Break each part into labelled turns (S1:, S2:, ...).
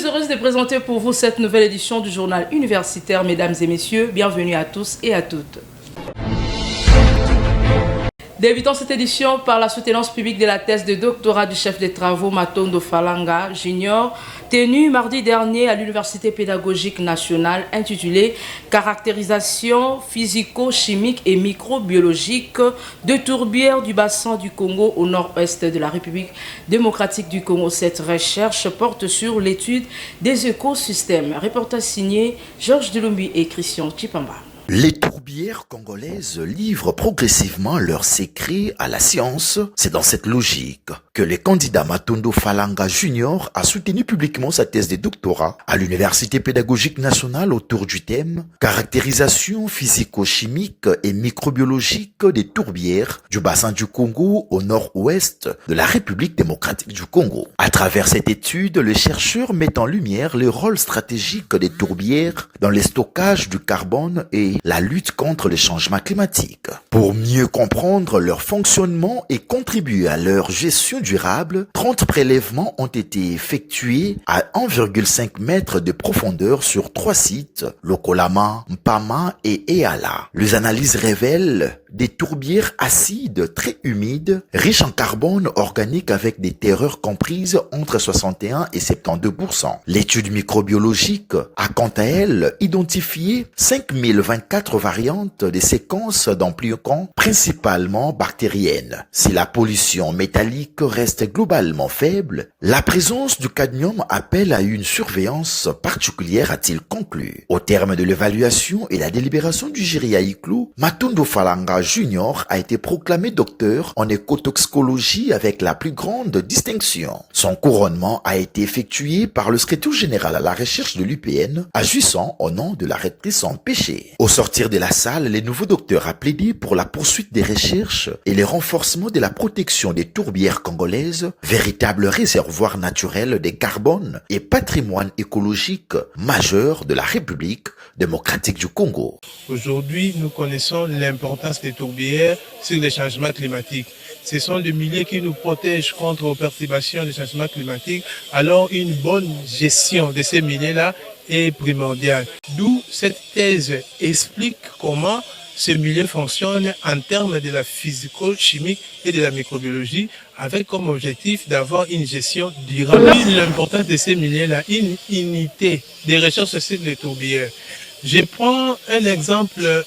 S1: Très heureuse de présenter pour vous cette nouvelle édition du journal universitaire. Mesdames et messieurs, bienvenue à tous et à toutes. Débutons cette édition par la soutenance publique de la thèse de doctorat du chef des travaux Matondo Falanga Junior, tenue mardi dernier à l'Université pédagogique nationale, intitulée « Caractérisation physico-chimique et microbiologique de tourbières du bassin du Congo au nord-ouest de la République démocratique du Congo ». Cette recherche porte sur l'étude des écosystèmes. Reportage signé Georges Delumbi et Christian Chipamba.
S2: Les tourbières congolaises livrent progressivement leurs secrets à la science. C'est dans cette logique que le candidat Matondo Falanga Junior a soutenu publiquement sa thèse de doctorat à l'Université pédagogique nationale autour du thème « Caractérisation physico-chimique et microbiologique des tourbières du bassin du Congo au nord-ouest de la République démocratique du Congo ». À travers cette étude, le chercheur met en lumière le rôle stratégique des tourbières dans le stockage du carbone et la lutte contre le changement climatique. Pour mieux comprendre leur fonctionnement et contribuer à leur gestion durable, 30 prélèvements ont été effectués à 1,5 mètres de profondeur sur 3 sites, Lokolama, Mpama et Eala. Les analyses révèlent des tourbières acides très humides, riches en carbone organique avec des terreurs comprises entre 61 et 72%. L'étude microbiologique a quant à elle identifié 5024 variantes de séquences d'impliquants principalement bactériennes. Si la pollution métallique reste globalement faible, la présence du cadmium appelle à une surveillance particulière, a-t-il conclu. Au terme de l'évaluation et la délibération du jury à huis clos, Matondo Falanga Junior a été proclamé docteur en écotoxicologie avec la plus grande distinction. Son couronnement a été effectué par le secrétaire général à la recherche de l'UPN, agissant au nom de la rectrice empêchée. Au sortir de la salle, les nouveaux docteurs a plaidé pour la poursuite des recherches et le renforcement de la protection des tourbières congolaises, véritable réservoir naturel de carbone et patrimoine écologique majeur de la République démocratique du Congo.
S3: Aujourd'hui, nous connaissons l'importance des tourbières sur les changements climatiques. Ce sont des milieux qui nous protègent contre les perturbations des changements climatiques. Alors, une bonne gestion de ces milieux-là est primordiale. D'où cette thèse explique comment ce milieu fonctionne en termes de la physico-chimique et de la microbiologie, avec comme objectif d'avoir une gestion durable. L'importance de ces milieux-là, une unité des recherches sur les tourbières. Je prends un exemple,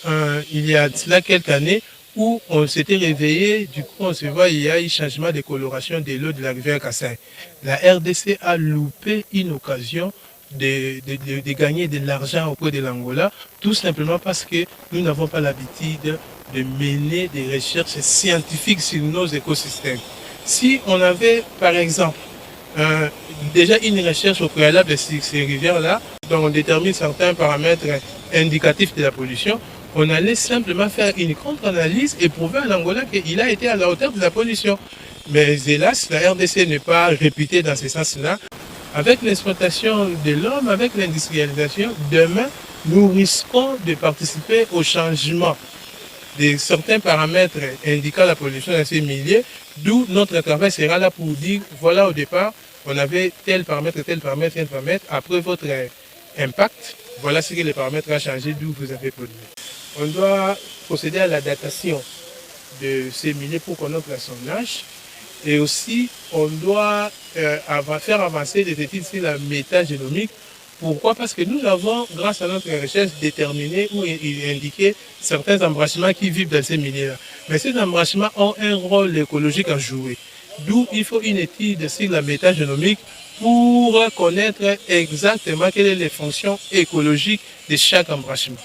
S3: il y a cela quelques années, où on s'était réveillé, du coup on se voit, il y a eu changement de coloration de l'eau de la rivière Kassai. La RDC a loupé une occasion de gagner de l'argent auprès de l'Angola, tout simplement parce que nous n'avons pas l'habitude de mener des recherches scientifiques sur nos écosystèmes. Si on avait, par exemple, déjà une recherche au préalable sur ces rivières-là, dont on détermine certains paramètres indicatifs de la pollution, on allait simplement faire une contre-analyse et prouver à l'Angola qu'il a été à la hauteur de la pollution. Mais hélas, la RDC n'est pas réputée dans ce sens-là. Avec l'exploitation de l'homme, avec l'industrialisation, demain, nous risquons de participer au changement de certains paramètres indiquant la pollution dans ces milieux, d'où notre travail sera là pour dire, voilà au départ, on avait tel paramètre, tel paramètre, tel paramètre, après votre impact, voilà ce que les paramètres ont changé, d'où vous avez produit. On doit procéder à la datation de ces milieux pour connaître son âge. Et aussi, on doit faire avancer des études sur la métagénomique. Pourquoi? Parce que nous avons, grâce à notre recherche, déterminé ou indiqué certains embranchements qui vivent dans ces milieux-là. Mais ces embranchements ont un rôle écologique à jouer. D'où il faut une étude sur la métagénomique pour connaître exactement quelles sont les fonctions écologiques de chaque embranchement.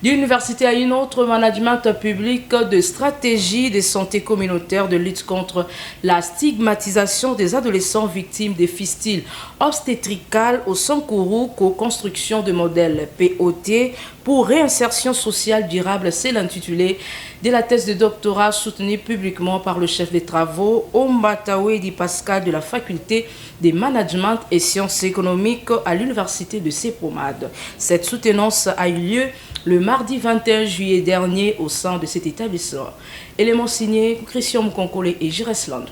S1: D'une université à une autre, management public de stratégie de santé communautaire de lutte contre la stigmatisation des adolescents victimes des fistules obstétricales au Sankourou, co-construction de modèles POT pour réinsertion sociale durable, c'est l'intitulé de la thèse de doctorat soutenue publiquement par le chef des travaux Ombatawe Pascal de la faculté des management et sciences économiques à l'université de CEPROMAD. Cette soutenance a eu lieu le mardi 21 juillet dernier au sein de cet établissement. Élément signé Christian Mkonkole et Giresland.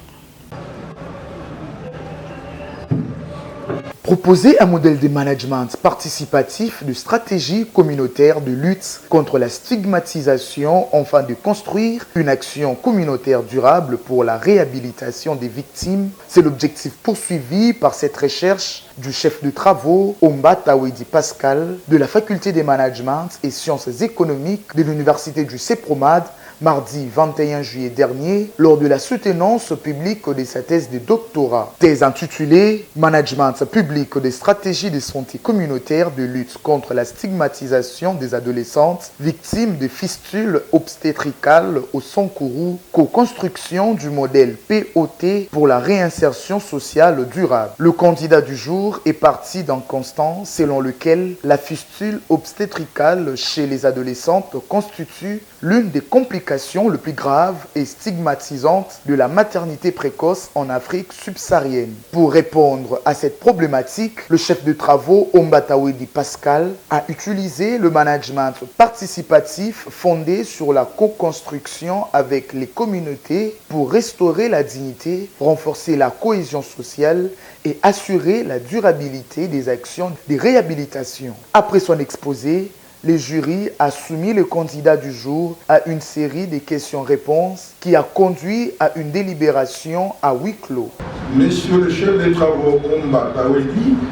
S4: Proposer un modèle de management participatif de stratégie communautaire de lutte contre la stigmatisation afin de construire une action communautaire durable pour la réhabilitation des victimes, c'est l'objectif poursuivi par cette recherche du chef de travaux Ombatawe Pascal de la faculté des management et sciences économiques de l'université du CEPROMAD mardi 21 juillet dernier, lors de la soutenance publique de sa thèse de doctorat. Thèse intitulée « Management public des stratégies de santé communautaire de lutte contre la stigmatisation des adolescentes victimes de fistules obstétricales au Sankourou, co-construction du modèle POT pour la réinsertion sociale durable ». Le candidat du jour est parti d'un constat selon lequel la fistule obstétricale chez les adolescentes constitue l'une des complications les plus graves et stigmatisantes de la maternité précoce en Afrique subsaharienne. Pour répondre à cette problématique, le chef de travaux Ombatawe Pascal a utilisé le management participatif fondé sur la co-construction avec les communautés pour restaurer la dignité, renforcer la cohésion sociale et assurer la durabilité des actions de réhabilitation. Après son exposé, le jury a soumis le candidat du jour à une série de questions-réponses qui a conduit à une délibération à huis clos.
S5: Monsieur le chef des travaux Ombatawe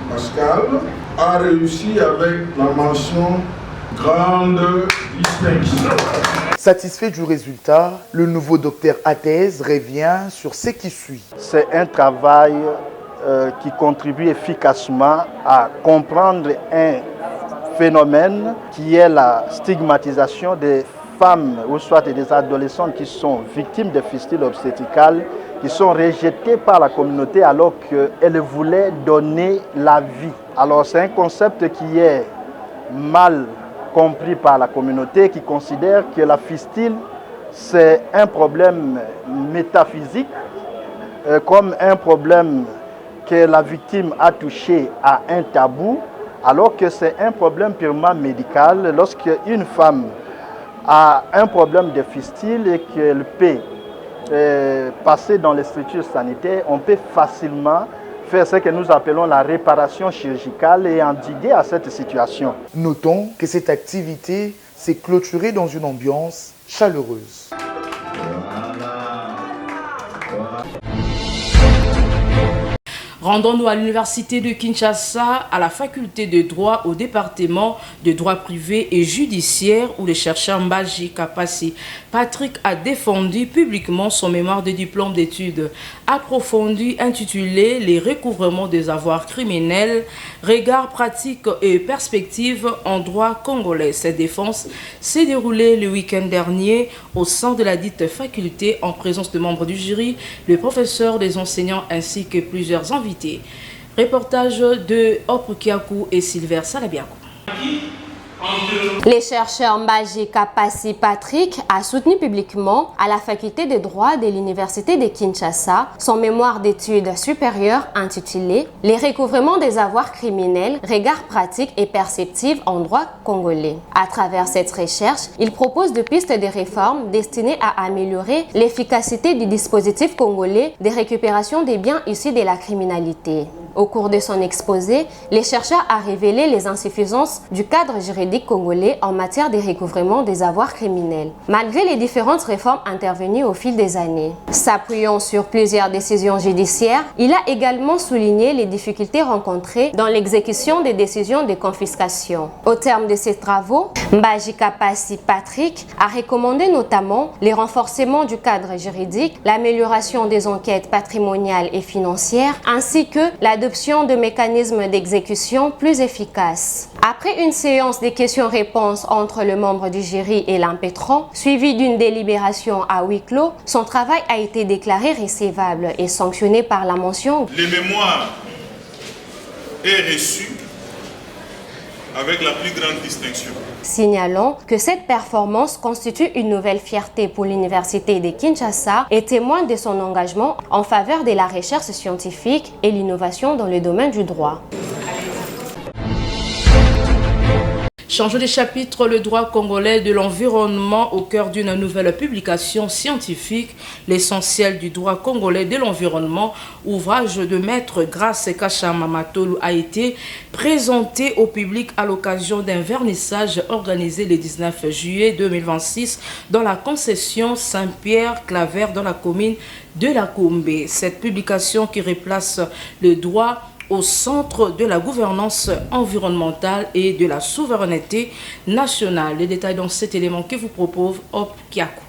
S5: Pascal a réussi avec la mention grande distinction.
S4: Satisfait du résultat, le nouveau docteur Athèse revient sur ce qui suit.
S6: C'est un travail qui contribue efficacement à comprendre un phénomène qui est la stigmatisation des femmes ou soit des adolescents qui sont victimes de fistules obstétricales, qui sont rejetées par la communauté alors qu'elles voulaient donner la vie. Alors c'est un concept qui est mal compris par la communauté, qui considère que la fistule c'est un problème métaphysique, comme un problème que la victime a touché à un tabou, alors que c'est un problème purement médical. Lorsque une femme a un problème de fistule et qu'elle peut passer dans les structures sanitaires, on peut facilement faire ce que nous appelons la réparation chirurgicale et endiguer à cette situation.
S4: Notons que cette activité s'est clôturée dans une ambiance chaleureuse.
S1: Rendons-nous à l'université de Kinshasa, à la faculté de droit au département de droit privé et judiciaire où le chercheur Mbaji Kapassi Patrick a défendu publiquement son mémoire de diplôme d'études approfondies intitulé « Les recouvrements des avoirs criminels, regards pratiques et perspectives en droit congolais ». Cette défense s'est déroulée le week-end dernier au sein de la dite faculté en présence de membres du jury, le professeur, des enseignants ainsi que plusieurs invités. Reportage de Opukiaku et Silver Salabiakou.
S7: Le chercheur Mbaji Kapassi Patrick a soutenu publiquement à la faculté de droit de l'université de Kinshasa son mémoire d'études supérieures intitulé « Les recouvrements des avoirs criminels, regards pratiques et perceptifs en droit congolais ». À travers cette recherche, il propose de pistes de réformes destinées à améliorer l'efficacité du dispositif congolais de récupération des biens issus de la criminalité. Au cours de son exposé, le chercheur a révélé les insuffisances du cadre juridique congolais en matière de recouvrement des avoirs criminels, malgré les différentes réformes intervenues au fil des années. S'appuyant sur plusieurs décisions judiciaires, il a également souligné les difficultés rencontrées dans l'exécution des décisions de confiscation. Au terme de ses travaux, Mbaji Kapassi Patrick a recommandé notamment les renforcements du cadre juridique, l'amélioration des enquêtes patrimoniales et financières, ainsi que l'adoption de mécanismes d'exécution plus efficaces. Après une séance de questions-réponses entre le membre du jury et l'impétrant, suivie d'une délibération à huis clos, son travail a été déclaré recevable et sanctionné par la mention «
S8: Le mémoire est reçu avec la plus grande distinction ».
S7: Signalant que cette performance constitue une nouvelle fierté pour l'Université de Kinshasa et témoigne de son engagement en faveur de la recherche scientifique et l'innovation dans le domaine du droit.
S1: Changeons de chapitre, le droit congolais de l'environnement au cœur d'une nouvelle publication scientifique, l'essentiel du droit congolais de l'environnement, ouvrage de maître Grace Kachama Matolu, a été présenté au public à l'occasion d'un vernissage organisé le 19 juillet 2026 dans la concession Saint-Pierre-Claver dans la commune de la Kombé. Cette publication qui replace le droit au centre de la gouvernance environnementale et de la souveraineté nationale. Les détails dans cet élément que vous propose Hop Kiakou.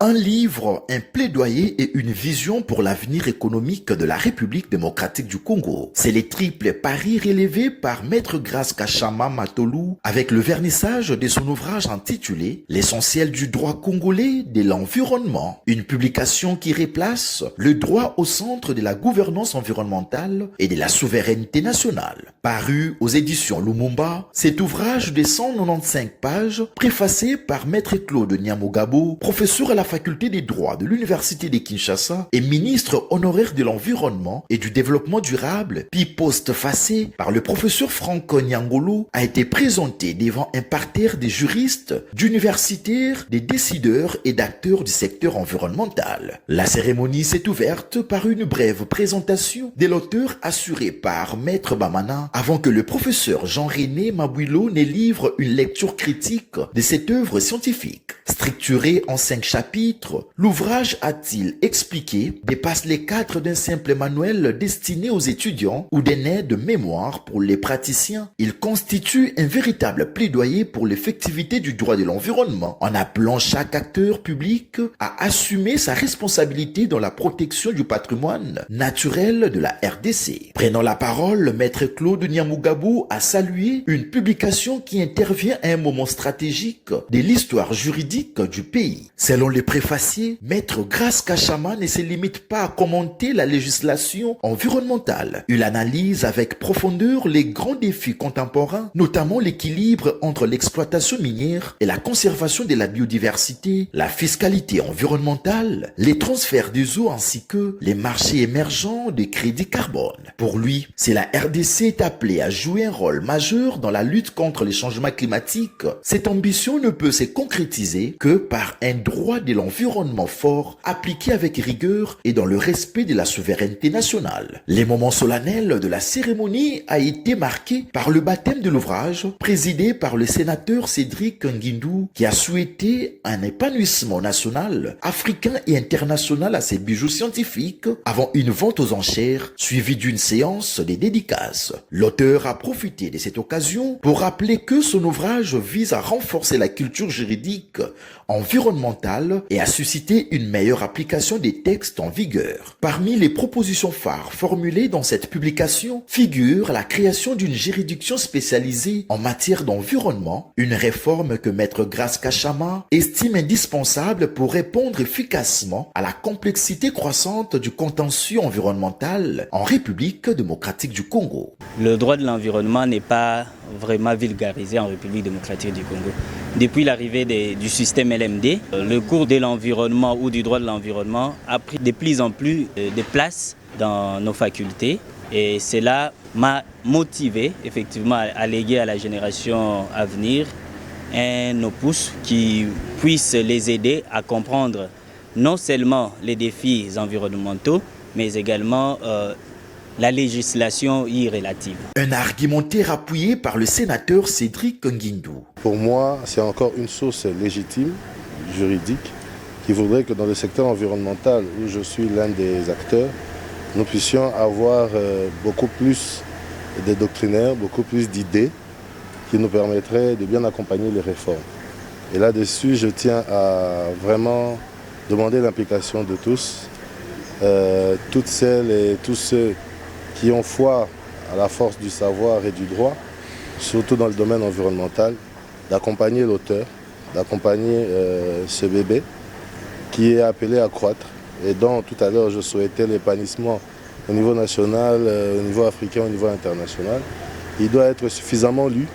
S2: Un livre, un plaidoyer et une vision pour l'avenir économique de la République démocratique du Congo. C'est les triples paris relevés par Maître Grace Kachama Matolu avec le vernissage de son ouvrage intitulé « L'essentiel du droit congolais de l'environnement ». Une publication qui replace le droit au centre de la gouvernance environnementale et de la souveraineté nationale. Paru aux éditions Lumumba, cet ouvrage de 195 pages, préfacé par Maître Claude Nyamugabo, professeur à la faculté des droits de l'Université de Kinshasa et ministre honoraire de l'environnement et du développement durable, puis postfacé par le professeur Franco Nyangolo, a été présenté devant un parterre des juristes, d'universitaires, des décideurs et d'acteurs du secteur environnemental. La cérémonie s'est ouverte par une brève présentation de l'auteur assurée par Maître Bamana avant que le professeur Jean-René Mabuilo ne livre une lecture critique de cette œuvre scientifique. Structuré en 5 chapitres, l'ouvrage, a-t-il expliqué, dépasse les cadres d'un simple manuel destiné aux étudiants ou d'un aide de mémoire pour les praticiens. Il constitue un véritable plaidoyer pour l'effectivité du droit de l'environnement, en appelant chaque acteur public à assumer sa responsabilité dans la protection du patrimoine naturel de la RDC. Prenant la parole, Maître Claude Nyamugabo a salué une publication qui intervient à un moment stratégique de l'histoire juridique du pays. Selon les préfaciers, Maître Grace Kachama ne se limite pas à commenter la législation environnementale. Il analyse avec profondeur les grands défis contemporains, notamment l'équilibre entre l'exploitation minière et la conservation de la biodiversité, la fiscalité environnementale, les transferts des eaux ainsi que les marchés émergents des crédits carbone. Pour lui, si la RDC est appelée à jouer un rôle majeur dans la lutte contre les changements climatiques, cette ambition ne peut se concrétiser que par un droit de l'environnement fort, appliqué avec rigueur et dans le respect de la souveraineté nationale. Les moments solennels de la cérémonie a été marqué par le baptême de l'ouvrage, présidé par le sénateur Cédric Nguindou, qui a souhaité un épanouissement national, africain et international à ses bijoux scientifiques, avant une vente aux enchères, suivie d'une séance de dédicaces. L'auteur a profité de cette occasion pour rappeler que son ouvrage vise à renforcer la culture juridique environnementale et à susciter une meilleure application des textes en vigueur. Parmi les propositions phares formulées dans cette publication figure la création d'une juridiction spécialisée en matière d'environnement, une réforme que Maître Grace Kachama estime indispensable pour répondre efficacement à la complexité croissante du contentieux environnemental en République démocratique du Congo.
S9: Le droit de l'environnement n'est pas vraiment vulgarisé en République démocratique du Congo. Depuis l'arrivée du système LMD, le cours de l'environnement ou du droit de l'environnement a pris de plus en plus de place dans nos facultés et cela m'a motivé effectivement à léguer à la génération à venir un opus qui puisse les aider à comprendre non seulement les défis environnementaux mais également la législation y relative.
S2: Un argumentaire appuyé par le sénateur Cédric Nguindou.
S10: Pour moi, c'est encore une source légitime, juridique, qui voudrait que dans le secteur environnemental, où je suis l'un des acteurs, nous puissions avoir beaucoup plus de doctrinaires, beaucoup plus d'idées qui nous permettraient de bien accompagner les réformes. Et là-dessus, je tiens à vraiment demander l'implication de tous, toutes celles et tous ceux qui ont foi à la force du savoir et du droit surtout dans le domaine environnemental, d'accompagner l'auteur, d'accompagner ce bébé qui est appelé à croître et dont tout à l'heure je souhaitais l'épanouissement au niveau national, au niveau africain, au niveau international. Il doit être suffisamment lu,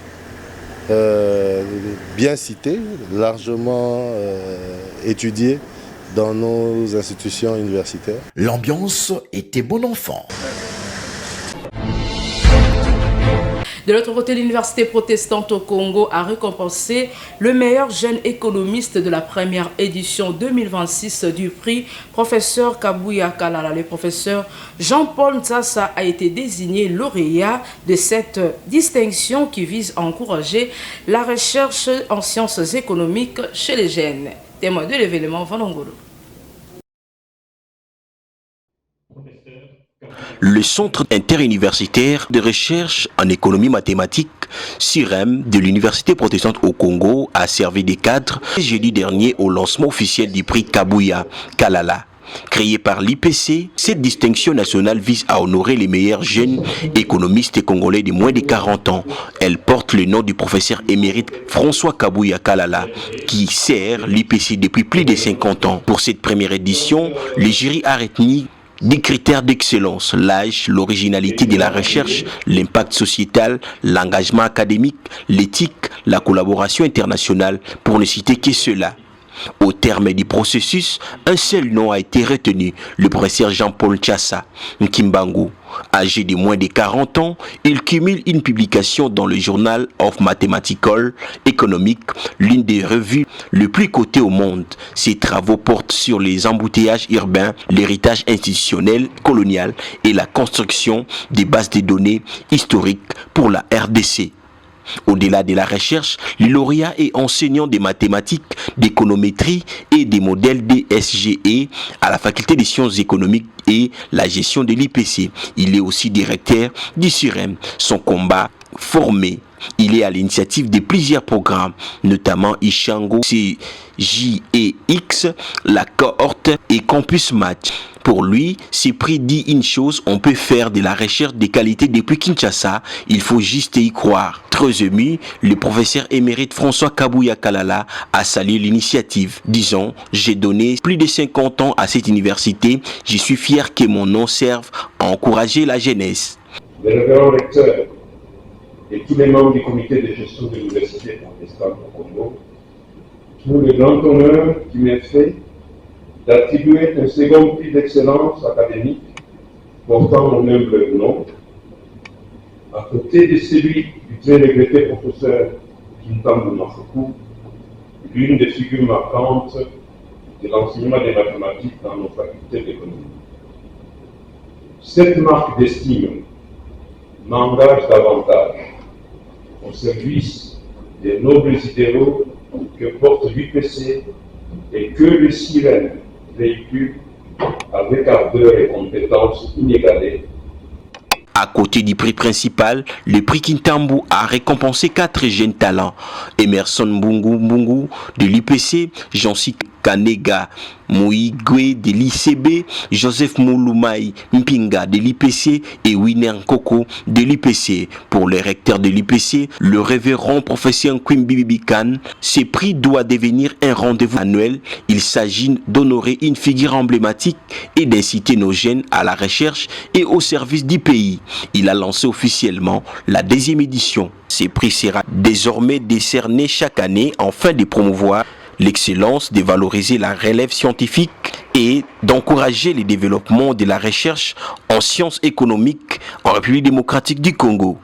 S10: bien cité, largement étudié dans nos institutions universitaires.
S2: L'ambiance était bon enfant.
S1: De l'autre côté, l'université protestante au Congo a récompensé le meilleur jeune économiste de la première édition 2026 du prix professeur Kabuya Kalala. Le professeur Jean-Paul Ntsassa a été désigné lauréat de cette distinction qui vise à encourager la recherche en sciences économiques chez les jeunes. Témoin de l'événement Vanongolo.
S11: Le Centre interuniversitaire de recherche en économie mathématique, CIREM, de l'Université protestante au Congo, a servi de cadre jeudi dernier au lancement officiel du prix Kabuya Kalala. Créée par l'IPC, cette distinction nationale vise à honorer les meilleurs jeunes économistes congolais de moins de 40 ans. Elle porte le nom du professeur émérite François Kabuya Kalala, qui sert l'IPC depuis plus de 50 ans. Pour cette première édition, le jury a retenu des critères d'excellence: l'âge, l'originalité de la recherche, l'impact sociétal, l'engagement académique, l'éthique, la collaboration internationale, pour ne citer que cela. Au terme du processus, un seul nom a été retenu, le professeur Jean-Paul Ntsassa Nkimbangu. Âgé de moins de 40 ans, il cumule une publication dans le Journal of Mathematical Economics, l'une des revues les plus cotées au monde. Ses travaux portent sur les embouteillages urbains, l'héritage institutionnel colonial et la construction des bases de données historiques pour la RDC. Au-delà de la recherche, le lauréat est enseignant des mathématiques, d'économétrie et des modèles DSGE à la faculté des sciences économiques et la gestion de l'IPC. Il est aussi directeur du CIREM. Son combat formé. Il est à l'initiative de plusieurs programmes, notamment Ishango, CJEX, la cohorte et Campus Match. Pour lui, ce prix dit une chose: on peut faire de la recherche de qualité depuis Kinshasa, il faut juste y croire. Très ému, le professeur émérite François Kabuya Kalala a salué l'initiative. Disons, j'ai donné plus de 50 ans à cette université, je suis fier que mon nom serve à encourager la jeunesse.
S12: Les révérends recteurs et tous les membres du comité de gestion de l'université protestante au Congo, pour le grand honneur qui m'est fait d'attribuer un second prix d'excellence académique portant mon humble nom, à côté de celui du très regretté professeur Kintambu Mafuku, l'une des figures marquantes de l'enseignement des mathématiques dans nos facultés d'économie. Cette marque d'estime m'engage davantage au service des nobles idéaux que porte l'UPC et que le CIREM véhicule avec ardeur et compétence inégalées.
S11: À côté du prix principal, le prix Kintambu a récompensé 4 jeunes talents. Emerson Mbungu de l'UPC, Jean-Cy Kanega Mouigwe de l'ICB, Joseph Moulumai Mpinga de l'IPC et Winner Nkoko de l'IPC. Pour le recteur de l'IPC, le révérend professeur Kwimbi Bibikan, ce prix doit devenir un rendez-vous annuel. Il s'agit d'honorer une figure emblématique et d'inciter nos jeunes à la recherche et au service du pays. Il a lancé officiellement la 2e édition. Ce prix sera désormais décerné chaque année afin de promouvoir l'excellence, de valoriser la relève scientifique et d'encourager le développement de la recherche en sciences économiques en République démocratique du Congo.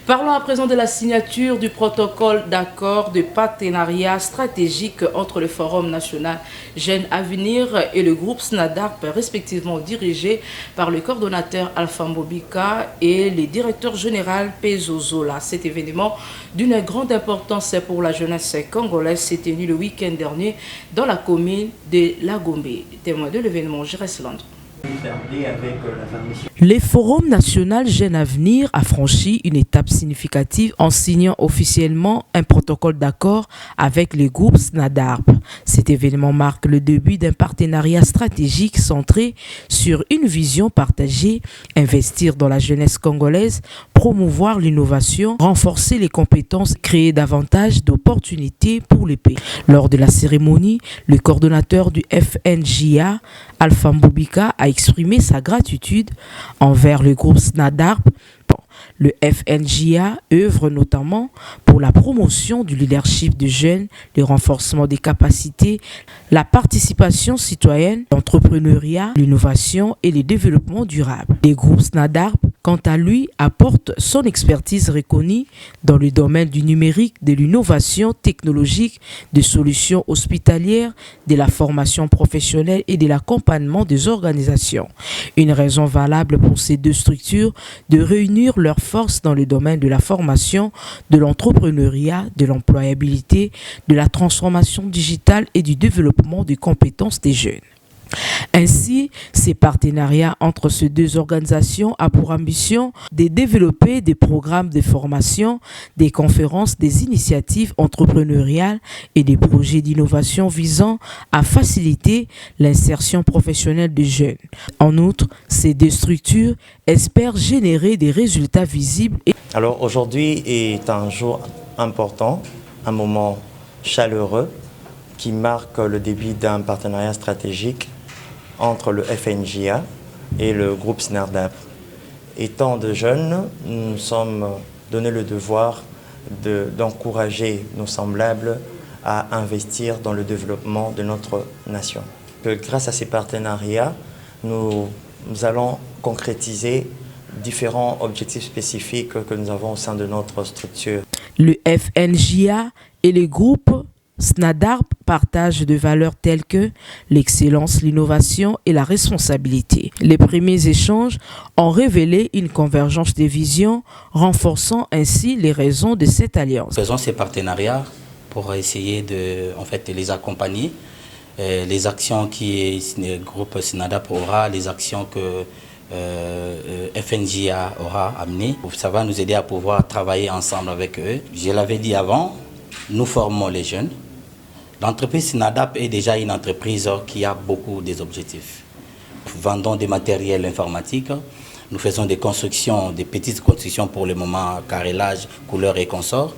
S1: Parlons à présent de la signature du protocole d'accord de partenariat stratégique entre le Forum national Jeunes Avenir et le groupe SNADARP, respectivement dirigé par le coordonnateur Alpha Mbobika et le directeur général Pezo Zola. Cet événement d'une grande importance pour la jeunesse congolaise s'est tenu le week-end dernier dans la commune de Lagombe. Témoin de l'événement, Jérès Land. Le Forum national Jeunes Avenir a franchi une étape significative en signant officiellement un protocole d'accord avec le groupe SNADARP. Cet événement marque le début d'un partenariat stratégique centré sur une vision partagée, investir dans la jeunesse congolaise, promouvoir l'innovation, renforcer les compétences, créer davantage d'opportunités pour les pays. Lors de la cérémonie, le coordonnateur du FNJA, Alpha Mbobika, a exprimé sa gratitude envers le groupe SNADARP. Le FNJA œuvre notamment pour la promotion du leadership des jeunes, le renforcement des capacités, la participation citoyenne, l'entrepreneuriat, l'innovation et le développement durable. Le groupe SNADARP, quant à lui, apporte son expertise reconnue dans le domaine du numérique, de l'innovation technologique, des solutions hospitalières, de la formation professionnelle et de l'accompagnement des organisations. Une raison valable pour ces deux structures de réunir leurs forces dans le domaine de la formation, de l'entrepreneuriat, de l'employabilité, de la transformation digitale et du développement des compétences des jeunes. Ainsi, ces partenariats entre ces deux organisations a pour ambition de développer des programmes de formation, des conférences, des initiatives entrepreneuriales et des projets d'innovation visant à faciliter l'insertion professionnelle des jeunes. En outre, ces deux structures espèrent générer des résultats visibles.
S13: Alors aujourd'hui est un jour important, un moment chaleureux qui marque le début d'un partenariat stratégique entre le FNJA et le groupe SNADARP. Étant de jeunes, nous nous sommes donné le devoir d'encourager nos semblables à investir dans le développement de notre nation. Grâce à ces partenariats, nous allons concrétiser différents objectifs spécifiques que nous avons au sein de notre structure.
S1: Le FNJA et les groupes SNADARP partagent des valeurs telles que l'excellence, l'innovation et la responsabilité. Les premiers échanges ont révélé une convergence des visions, renforçant ainsi les raisons de cette alliance.
S14: Faisons ces partenariats pour essayer de les accompagner. Les actions que le groupe SNADARP aura, les actions que FNJA aura amenées, ça va nous aider à pouvoir travailler ensemble avec eux. Je l'avais dit avant, nous formons les jeunes. L'entreprise SNADARP est déjà une entreprise qui a beaucoup d'objectifs. Nous vendons des matériels informatiques, nous faisons des constructions, des petites constructions pour le moment, carrelage, couleur et consorts.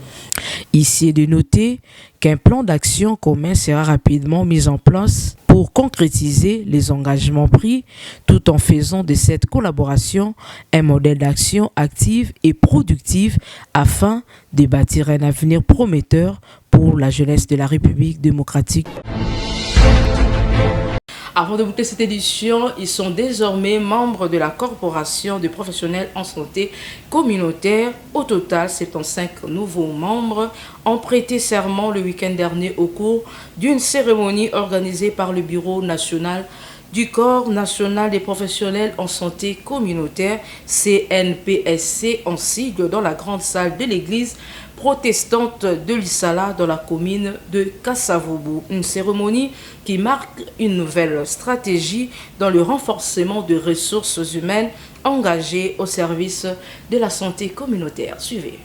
S1: Ici est de noter qu'un plan d'action commun sera rapidement mis en place pour concrétiser les engagements pris, tout en faisant de cette collaboration un modèle d'action active et productive afin de bâtir un avenir prometteur pour la jeunesse de la République démocratique. Avant de boucler cette édition, ils sont désormais membres de la Corporation des professionnels en santé communautaire. Au total, 75 nouveaux membres ont prêté serment le week-end dernier au cours d'une cérémonie organisée par le Bureau national du Corps national des professionnels en santé communautaire, CNPSC en sigle, dans la grande salle de l'église protestante de Lissala dans la commune de Kassavoubou. Une cérémonie qui marque une nouvelle stratégie dans le renforcement de ressources humaines engagées au service de la santé communautaire. Suivez.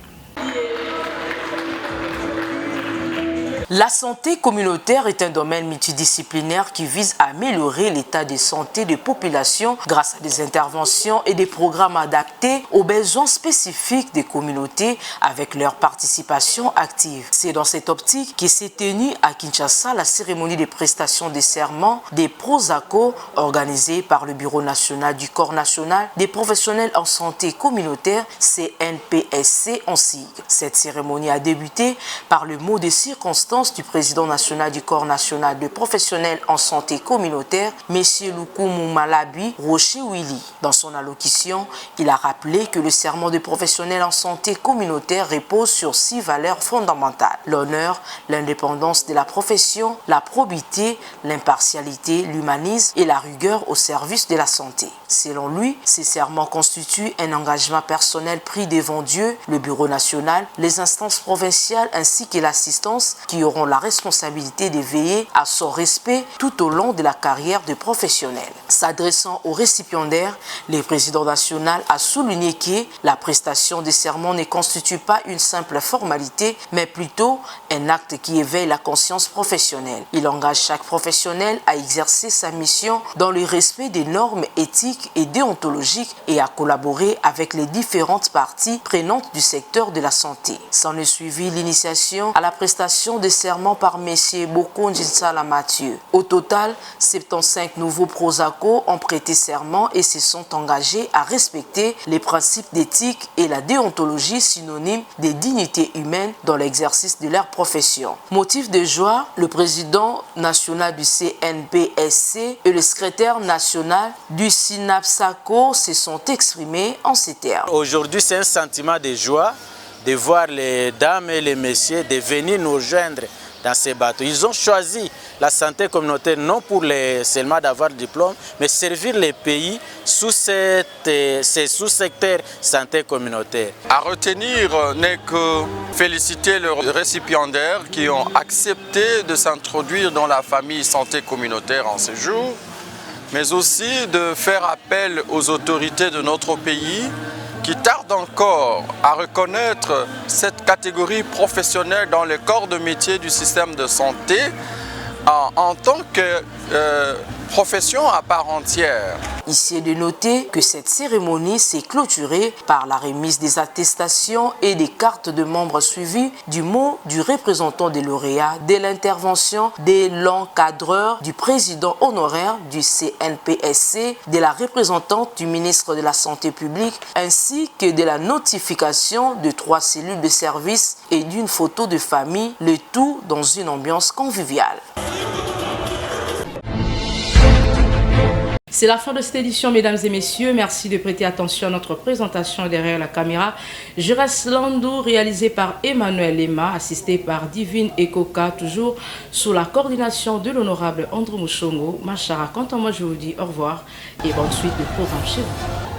S1: La santé communautaire est un domaine multidisciplinaire qui vise à améliorer l'état de santé des populations grâce à des interventions et des programmes adaptés aux besoins spécifiques des communautés avec leur participation active. C'est dans cette optique que s'est tenue à Kinshasa la cérémonie des prestations de serment des Prosaco organisée par le Bureau national du Corps national des professionnels en santé communautaire, CNPSC en sigle. Cette cérémonie a débuté par le mot de circonstance du président national du Corps national de professionnels en santé communautaire, M. Lukumu Malabi Rocher Willy. Dans son allocution, il a rappelé que le serment de professionnels en santé communautaire repose sur 6 valeurs fondamentales: l'honneur, l'indépendance de la profession, la probité, l'impartialité, l'humanisme et la rigueur au service de la santé. Selon lui, ces serments constituent un engagement personnel pris devant Dieu, le Bureau national, les instances provinciales ainsi que l'assistance qui auront auront la responsabilité de veiller à son respect tout au long de la carrière de professionnel. S'adressant aux récipiendaires, le président national a souligné que la prestation de serment ne constitue pas une simple formalité, mais plutôt un acte qui éveille la conscience professionnelle. Il engage chaque professionnel à exercer sa mission dans le respect des normes éthiques et déontologiques et à collaborer avec les différentes parties prenantes du secteur de la santé. S'en est suivi l'initiation à la prestation de serment par M. Bokonji Nsala Mathieu. Au total, 75 nouveaux prosacos ont prêté serment et se sont engagés à respecter les principes d'éthique et la déontologie synonymes des dignités humaines dans l'exercice de leur profession. Motif de joie, le président national du CNPSC et le secrétaire national du SINAPSACO se sont exprimés en ces termes.
S15: Aujourd'hui, c'est un sentiment de joie de voir les dames et les messieurs de venir nous rejoindre dans ces bateaux. Ils ont choisi la santé communautaire non pour seulement d'avoir le diplôme, mais servir les pays sous ces sous-secteurs santé communautaire.
S16: À retenir n'est que féliciter les récipiendaires qui ont accepté de s'introduire dans la famille santé communautaire en séjour, mais aussi de faire appel aux autorités de notre pays qui tardent encore à reconnaître cette catégorie professionnelle dans les corps de métier du système de santé en tant que profession à part entière.
S1: Ici est de noter que cette cérémonie s'est clôturée par la remise des attestations et des cartes de membres suivies du mot du représentant des lauréats, de l'intervention de l'encadreur, du président honoraire du CNPSC, de la représentante du ministre de la Santé publique, ainsi que de la notification de 3 cellules de service et d'une photo de famille, le tout dans une ambiance conviviale. C'est la fin de cette édition, mesdames et messieurs. Merci de prêter attention à notre présentation derrière la caméra. Je reste Landou, réalisé par Emmanuel Lema, assisté par Divine Ekoka, toujours sous la coordination de l'honorable André Mouchongo. Machara, quant à moi, je vous dis au revoir et bonne suite de programme chez vous.